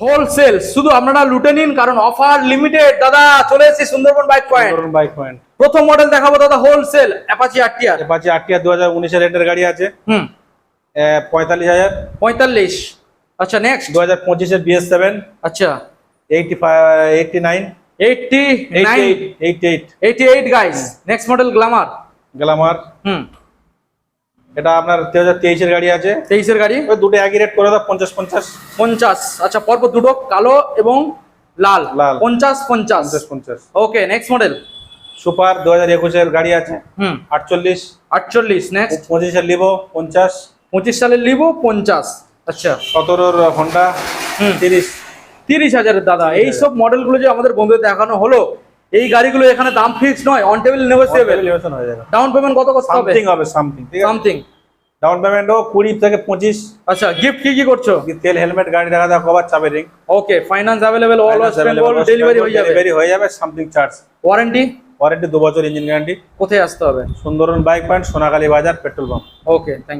Wholesale, শুধু আপনারা লুটে নিন, কারণ অফার লিমিটেড। দাদা চলে এসেছি Sundarban bike point. Sundarban bike point. প্রথম মডেল দেখাবো দাদা wholesale Apache RTR. Apache RTR 2019 এর রেটের গাড়ি আছে। 45,000। 45। আচ্ছা নেক্সট 2025 এর BS7। আচ্ছা 89 88 guys. Next model Glamour. Glamour. এটা আপনার 2023 এর গাড়ি আছে। 23 এর গাড়ি। ওই দুটো একই রেট করে দাও, 50। আচ্ছা পরপর দুটো কালো এবং লাল। লাল 50। ওকে নেক্সট মডেল সুপার 2021 এর গাড়ি আছে। 48। নেক্সট 25 এর লিভো 50। 25 সালের লিভো 50। আচ্ছা 17 এর হন্ডা 30,000 দাদা। এই সব মডেলগুলো যে আমাদের বন্ধুদের দেখানো হলো, এই গাড়িগুলো এখানে দাম ফিক্স নয়, on table negotiable. Down payment কত করতে হবে? সামথিং ঠিক আছে। সামথিং ডাউন পেমেন্টও 20 থেকে 25। আচ্ছা গিফট কি করছো? তেল, হেলমেট, গাড়ি দেখা দাও, কভার, চাবি ring. Okay finance available all West Bengal, delivery হয়ে যাবে। Something charge. ওয়ারেন্টি 2 বছর ইঞ্জিন গ্যারান্টি। কোথায় আসতে হবে? সুন্দরবন বাইক পয়েন্ট, সোনাখালী বাজার, পেট্রোল পাম্প। Okay thank